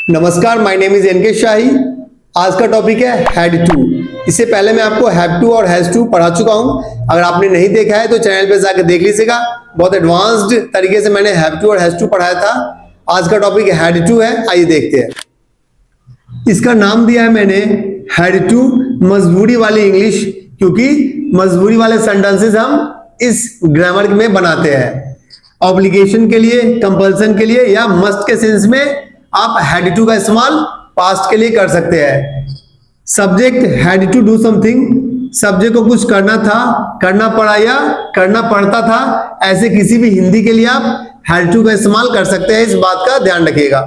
नमस्कार, my name is N K शाही। आज का टॉपिक है हैड टू। इससे पहले मैं आपको हैव टू और हैज टू पढ़ा चुका हूं। अगर आपने नहीं देखा है तो चैनल पे जाकर देख लीजिएगा। बहुत एडवांस्ड तरीके से मैंने हैव टू और हैज टू पढ़ाया था। आज का टॉपिक हैड टू है, आइए देखते हैं। इसका नाम दिया है मैंने हैड टू, मजबूरी वाली इंग्लिश, क्योंकि मजबूरी वाले सेंटेंसेस हम इस ग्रामर में बनाते हैं। ऑब्लिगेशन के लिए, कंपल्सन के लिए या मस्ट के सेंस में आप हैड टू का इस्तेमाल पास्ट के लिए कर सकते हैं। Subject had to do something, subject को कुछ करना था, करना पड़ा या करना पड़ता था, ऐसे किसी भी हिंदी के लिए आप हैड टू का इस्तेमाल कर सकते हैं। इस बात का ध्यान रखिएगा।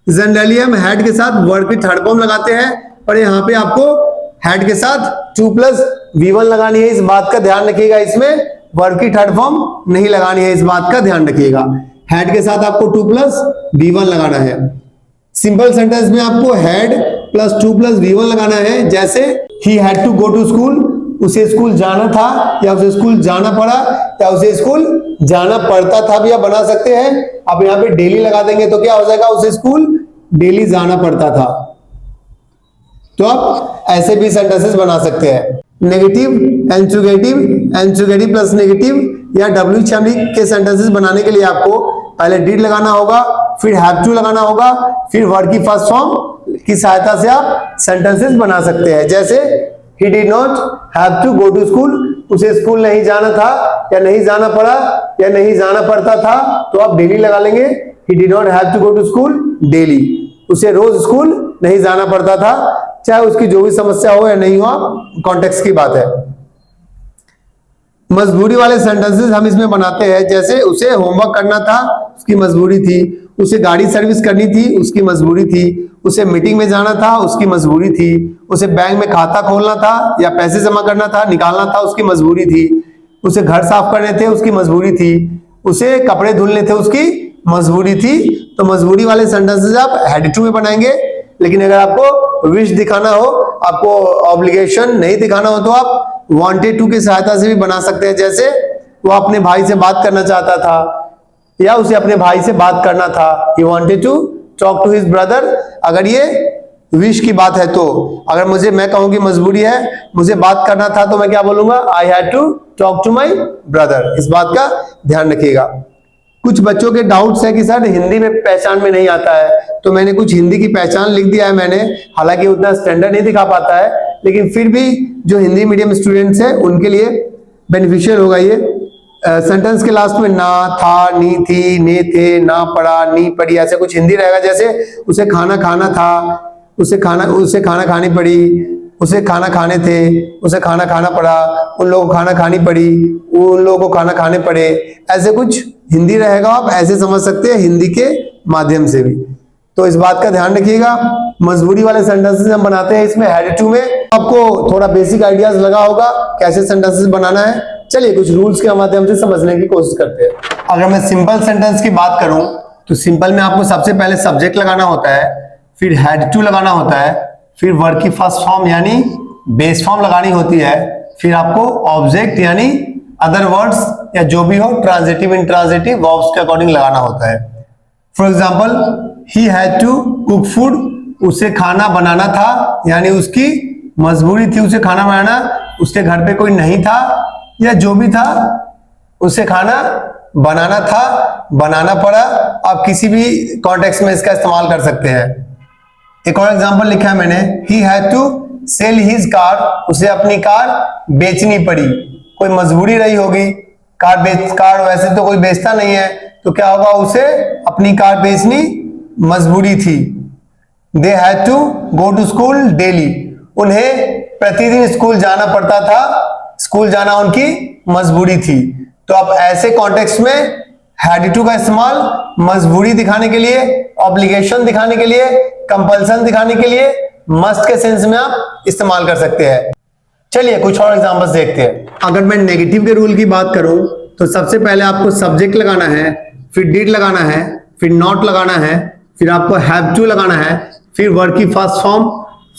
जनरली हम हैड के साथ वर्ड की थर्ड फॉर्म लगाते हैं और यहाँ पे आपको हैड के साथ 2+V1 लगानी है। इस बात का ध्यान रखिएगा। इसमें वर्ड की थर्ड फॉर्म नहीं लगानी है, इस बात का ध्यान रखिएगा। हैड के साथ आपको 2+V1 लगाना है। सिंपल सेंटेंस में आपको हैड प्लस 2+V1 लगाना है। जैसे ही had to go to school, उसे स्कूल जाना था या उसे स्कूल जाना पड़ा या उसे स्कूल जाना पड़ता था भी आप बना सकते हैं। आप यहाँ पे डेली लगा देंगे तो क्या हो जाएगा, उसे स्कूल डेली जाना पड़ता था। तो आप ऐसे भी सेंटेंसेस बना सकते हैं। नेगेटिव, एंसुगेटिव, एंसुगेटिव प्लस नेगेटिव या WH के सेंटेंसेस बनाने के लिए आपको पहले डिड लगाना होगा, फिर हैव टू लगाना होगा, फिर वर्ड की फर्स्ट फॉर्म की सहायता से आप सेंटेंसेस बना सकते हैं। जैसे ही did not have to go to school, उसे स्कूल नहीं जाना था या नहीं जाना पड़ा या नहीं जाना पड़ता था, तो आप डेली लगा लेंगे। He did not have to go to school daily, उसे रोज स्कूल नहीं जाना पड़ता था, चाहे उसकी जो भी समस्या हो या नहीं हो, कॉन्टेक्स्ट की बात है। मजबूरी वाले सेंटेंसेस हम इसमें बनाते हैं। जैसे उसे होमवर्क करना था, उसकी मजबूरी थी। उसे गाड़ी सर्विस करनी थी, उसकी मजबूरी थी। उसे मीटिंग में जाना था, उसकी मजबूरी थी। उसे बैंक में खाता खोलना था या पैसे जमा करना था, निकालना था, उसकी मजबूरी थी। उसे घर साफ करने थे, उसकी मजबूरी थी। उसे कपड़े धुलने थे, उसकी मजबूरी थी। तो मजबूरी वाले सेंटेंसेस आप हैड टू में बनाएंगे। लेकिन अगर आपको विश दिखाना हो, आपको ऑब्लिगेशन नहीं दिखाना हो, तो आप वांटेड टू की सहायता से भी बना सकते हैं। जैसे वो अपने भाई से बात करना चाहता था या उसे अपने भाई से बात करना था, he wanted to talk to his brother। अगर ये विश की बात है तो अगर मैं कहूं कि मजबूरी है, मुझे बात करना था, तो मैं क्या बोलूंगा, I had to talk to my brother। इस बात का ध्यान रखिएगा। कुछ बच्चों के डाउट्स है कि सर हिंदी में पहचान में नहीं आता है, तो मैंने कुछ हिंदी की पहचान लिख दिया है मैंने। हालांकि उतना स्टैंडर्ड नहीं दिखा पाता है, लेकिन फिर भी जो हिंदी मीडियम स्टूडेंट्स हैं उनके लिए बेनिफिशियल होगा ये। सेंटेंस के लास्ट में ना, था, नी थी, ने थे, ना पड़ा, नी पड़ी, ऐसे कुछ हिंदी रहेगा। जैसे उसे खाना खाना था, उसे खाना खानी पड़ी, उसे खाना खाने थे, उसे खाना खाना पड़ा, उन लोगों को खाना खानी पड़ी, उन लोगों को खाना खाने पड़े, ऐसे कुछ हिंदी रहेगा। आप ऐसे समझ सकते हैं हिंदी के माध्यम से भी। तो इस बात का ध्यान रखिएगा। मजबूरी वाले सेंटेंसेस हम बनाते हैं इसमें हैड टू में। आपको थोड़ा बेसिक आइडियाज लगा होगा कैसे सेंटेंसेस बनाना है। चलिए कुछ रूल्स के माध्यम से समझने की कोशिश करते हैं। अगर मैं सिंपल सेंटेंस की बात करूं तो सिंपल में आपको सबसे पहले सब्जेक्ट लगाना होता है, फिर हैड टू लगाना होता है, फिर वर्ब की फर्स्ट फॉर्म यानी बेस फॉर्म लगानी होती है, फिर आपको ऑब्जेक्ट यानी अदर वर्ड्स या जो भी हो ट्रांजिटिव इंट्रांजिटिव वर्ब्स के अकॉर्डिंग लगाना होता है। For example he had to cook food, उसे खाना बनाना था यानी उसकी मजबूरी थी उसे खाना बनाना, उसके घर पे कोई नहीं था या जो भी था उसे खाना बनाना था, बनाना पड़ा। आप किसी भी कॉन्टेक्स्ट में इसका इस्तेमाल कर सकते हैं। एक और एग्जांपल लिखा है मैंने, he had to sell his car, उसे अपनी कार बेचनी पड़ी। कोई मजबूरी रही होगी, कार वैसे तो कोई बेचता नहीं है, तो क्या होगा, उसे अपनी कार बेचनी मजबूरी थी। They had to go to school daily, उन्हें प्रतिदिन स्कूल जाना पड़ता था, स्कूल जाना उनकी मजबूरी थी। तो आप ऐसे कॉन्टेक्स्ट में हैड टू का इस्तेमाल मजबूरी दिखाने के लिए, ऑब्लिगेशन दिखाने के लिए, कंपल्सन दिखाने के लिए, मस्ट के सेंस में आप इस्तेमाल कर सकते हैं। चलिए कुछ और एग्जांपल्स देखते हैं। अगर मैं नेगेटिव के रूल की बात करूं तो सबसे पहले आपको सब्जेक्ट लगाना है, फिर डिड लगाना है, फिर नॉट लगाना है, फिर आपको हैव टू लगाना है, फिर वर्ब की फर्स्ट फॉर्म,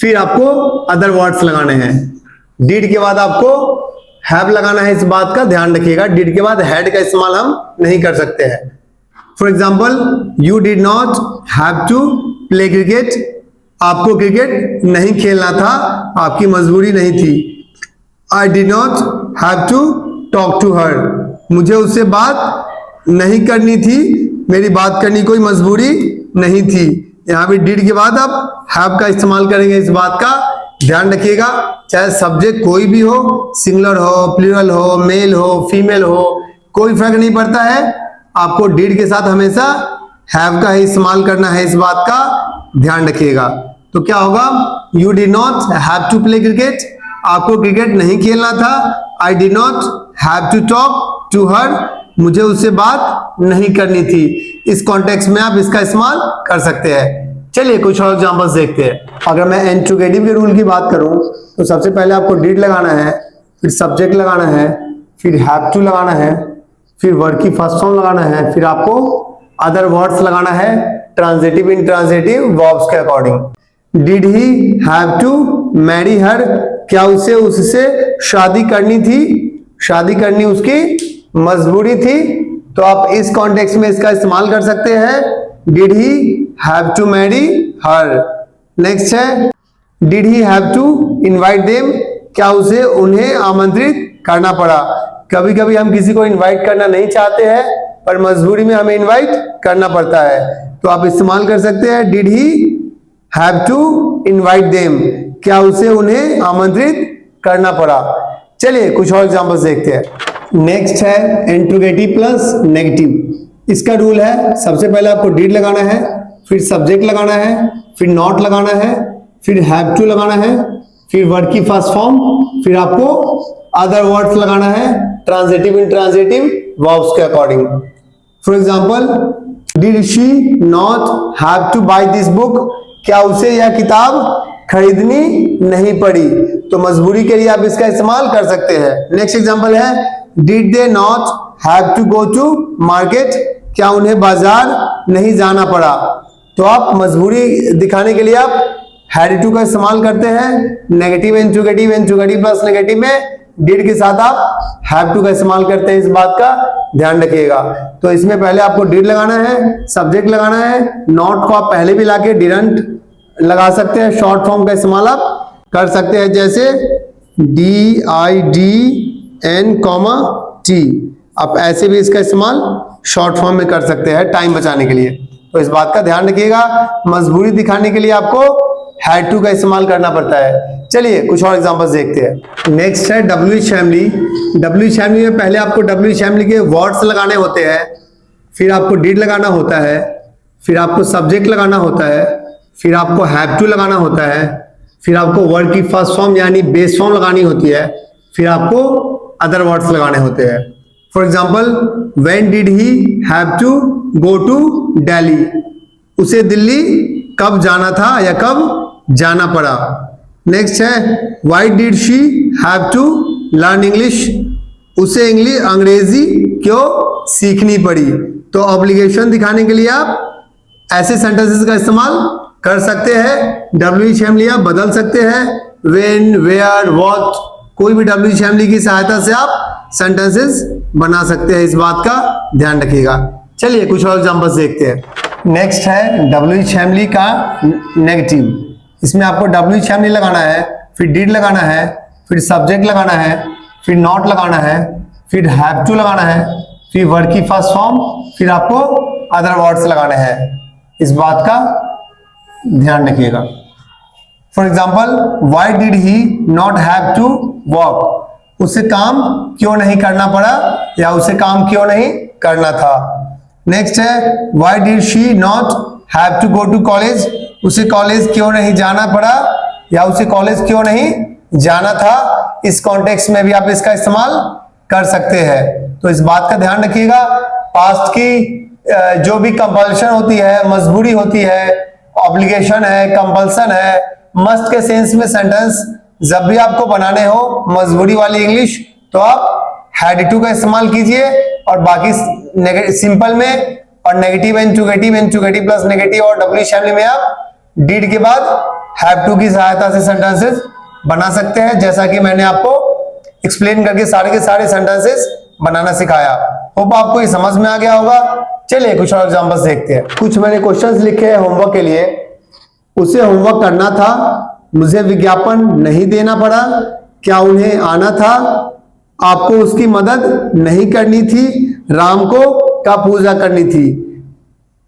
फिर आपको अदर वर्ड्स लगाने हैं। डिड के बाद आपको हैव लगाना है, इस बात का ध्यान रखिएगा। डिड के बाद हैड का इस्तेमाल हम नहीं कर सकते हैं। For example, you did not have to play cricket, आपको क्रिकेट नहीं खेलना था, आपकी मजबूरी नहीं थी। I did not have to talk to her, मुझे उससे बात नहीं करनी थी, मेरी बात करनी कोई मजबूरी नहीं थी। यहाँ पे डिड के बाद आप हैव का इस्तेमाल करेंगे, इस बात का ध्यान रखिएगा। चाहे सब्जेक्ट कोई भी हो, सिंगुलर हो, प्लूरल हो, मेल हो, फीमेल हो, कोई फर्क नहीं पड़ता है, आपको डिड के साथ हमेशा हैव का ही इस्तेमाल करना है, इस बात का ध्यान रखिएगा। तो क्या होगा, you did not have to play cricket, आपको क्रिकेट नहीं खेलना था। I did not have to talk to her, मुझे उससे बात नहीं करनी थी। इस कॉन्टेक्स्ट में आप इसका इस्तेमाल कर सकते हैं। चलिए कुछ और एग्जांपल्स देखते हैं। अगर मैं इंट्रोगेटिव के रूल की बात करूं तो सबसे पहले आपको डिड लगाना है, फिर सब्जेक्ट लगाना है, फिर हैव टू लगाना है, फिर वर्ब की फर्स्ट फॉर्म लगाना है, फिर आपको अदर वर्ड्स लगाना है ट्रांजिटिव इंट्रांजिटिव वर्ब्स के according. Did he have to marry her, क्या उसे उससे शादी करनी थी, शादी करनी उसकी मजबूरी थी। तो आप इस कॉन्टेक्स्ट में इसका इस्तेमाल कर सकते हैं, did he have to marry her. Next है, did he have to invite them, क्या उसे उन्हें आमंत्रित करना पड़ा। कभी कभी हम किसी को इनवाइट करना नहीं चाहते हैं पर मजबूरी में हमें इनवाइट करना पड़ता है, तो आप इस्तेमाल कर सकते हैं did he have to invite them, क्या उसे उन्हें आमंत्रित करना पड़ा। चलिए कुछ और एग्जांपल्स देखते हैं। नेक्स्ट है इंट्रोगेटिव प्लस नेगेटिव। इसका रूल है, सबसे पहले आपको डिड लगाना है, फिर सब्जेक्ट लगाना है, फिर नॉट लगाना है, फिर हैव टू लगाना है, फिर वर्ब की फर्स्ट फॉर्म, फिर आपको अदर वर्ड्स लगाना है ट्रांजिटिव इंट्रांजिटिव वर्ब्स के according. For example, did she not have to buy this book, क्या उसे यह किताब खरीदनी नहीं पड़ी। तो मजबूरी के लिए आप इसका इस्तेमाल कर सकते हैं। नेक्स्ट एग्जांपल है, did they not have to go to market, क्या उन्हें बाजार नहीं जाना पड़ा। तो आप मजबूरी दिखाने के लिए आप हैड टू का इस्तेमाल करते हैं। Negative interrogative, interrogative plus negative में डिड के साथ आप हैव टू का इस्तेमाल करते हैं, इस बात का ध्यान रखिएगा। तो इसमें पहले आपको डिड लगाना है, सब्जेक्ट लगाना है, नॉट को आप पहले भी लाके डिडंट लगा सकते हैं, शॉर्ट फॉर्म का इस्तेमाल आप कर सकते हैं, जैसे DIDN, T, आप ऐसे भी इसका इस्तेमाल शॉर्ट फॉर्म में कर सकते हैं टाइम बचाने के लिए। तो इस बात का ध्यान रखिएगा, मजबूरी दिखाने के लिए आपको हैड टू का इस्तेमाल करना पड़ता है। चलिए कुछ और एग्जांपल्स देखते हैं। नेक्स्ट है WH फैमिली। WH फैमिली में पहले आपको WH फैमिली के वर्ड्स लगाने होते हैं, फिर आपको डिड लगाना होता है, फिर आपको सब्जेक्ट लगाना होता है, फिर आपको हैव टू लगाना होता है, फिर आपको वर्ड की फर्स्ट फॉर्म यानी बेस फॉर्म लगानी होती है, फिर आपको अदर वर्ड्स लगाने होते हैं। For example, when did he have to go to Delhi, उसे दिल्ली कब जाना था या कब जाना पड़ा। नेक्स्ट है, why did she have to learn English, उसे अंग्रेजी क्यों सीखनी पड़ी। तो ऑब्लिगेशन दिखाने के लिए आप ऐसे सेंटेंसेस का इस्तेमाल कर सकते हैं। WH फैमिली आप बदल सकते हैं, व्हेन, वेयर, व्हाट, कोई भी WH फैमिली की सहायता से आप सेंटेंसेस बना सकते हैं, इस बात का ध्यान रखिएगा। चलिए कुछ और एग्जांपल्स देखते हैं। नेक्स्ट है WH फैमिली का नेगेटिव। इसमें आपको WH फैमिली लगाना है, फिर डिड लगाना है, फिर सब्जेक्ट लगाना है, फिर नॉट लगाना है, फिर हैव टू लगाना है, फिर वर्ब की फर्स्ट फॉर्म, फिर आपको अदर वर्ड्स लगाने हैं, इस बात का ध्यान रखिएगा। For example, why did he not have to work, उसे काम क्यों नहीं करना पड़ा या उसे काम क्यों नहीं करना था। नेक्स्ट है, why did she not have to go to college, उसे कॉलेज क्यों नहीं जाना पड़ा या उसे कॉलेज क्यों नहीं जाना था। इस कॉन्टेक्स्ट में भी आप इसका इस्तेमाल कर सकते हैं। तो इस बात का ध्यान रखिएगा, पास्ट की जो भी कंपल्शन होती है, मजबूरी होती है, ऑब्लिगेशन है, कंपल्सन है, मस्ट के सेंस में सेंटेंस जब भी आपको बनाने हो मजबूरी वाली इंग्लिश, तो आप हैड टू का इस्तेमाल कीजिए। और बाकी सिंपल में और negative interrogative, interrogative plus negative और WH फैमिली में आप डिड के बाद हैव टू की सहायता से सेंटेंसेस बना सकते हैं, जैसा कि मैंने आपको एक्सप्लेन करके सारे के सारे सेंटेंसेस बनाना सिखाया। होप आपको ये समझ में आ गया होगा। चलिए कुछ और एग्जांपल्स देखते हैं। कुछ मैंने क्वेश्चंस लिखे हैं होमवर्क के लिए, उसे होमवर्क करना था, मुझे विज्ञापन नहीं देना पड़ा, क्या उन्हें आना था, आपको उसकी मदद नहीं करनी थी, राम को कब पूजा करनी थी।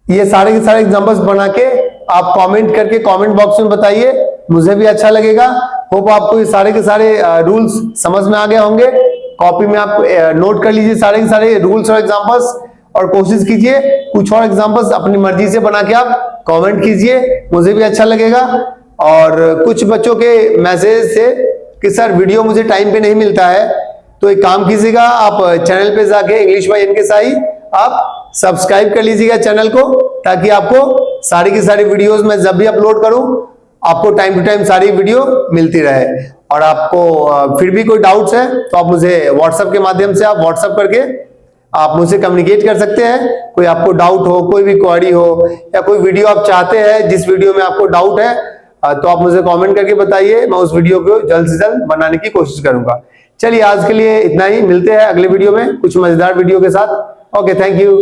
ये सारे के सारे एग्जांपल्स बना के आप कमेंट करके कमेंट बॉक्स में बताइए, मुझे भी अच्छा लगेगा। होप आपको ये सारे के सारे रूल्स समझ में आ गए होंगे। कॉपी में आप नोट कर लीजिए सारे के सारे रूल्स और एग्जांपल्स, और कोशिश कीजिए कुछ और एग्जांपल्स अपनी मर्जी से बना के आप कमेंट कीजिए, मुझे भी अच्छा लगेगा। और कुछ बच्चों के मैसेज थे कि सर वीडियो मुझे टाइम पे नहीं मिलता है, तो एक काम कीजिएगा, आप चैनल पे जाके इंग्लिश बाय एन के साई आप सब्सक्राइब कर लीजिएगा चैनल को, ताकि आपको सारी की सारी वीडियोस मैं जब भी अपलोड करूं आपको टाइम टू टाइम सारी वीडियो मिलती रहे। और आपको फिर भी कोई डाउट्स है तो आप मुझे व्हाट्सएप के माध्यम से आप व्हाट्सएप करके आप मुझसे कम्युनिकेट कर सकते हैं। कोई आपको डाउट हो, कोई भी क्वेरी हो, या कोई वीडियो आप चाहते हैं जिस वीडियो में आपको डाउट है, तो आप मुझे कमेंट करके बताइए, मैं उस वीडियो को जल्द से जल्द बनाने की कोशिश करूंगा। चलिए आज के लिए इतना ही, मिलते हैं अगले वीडियो में कुछ मजेदार वीडियो के साथ। Okay, thank you.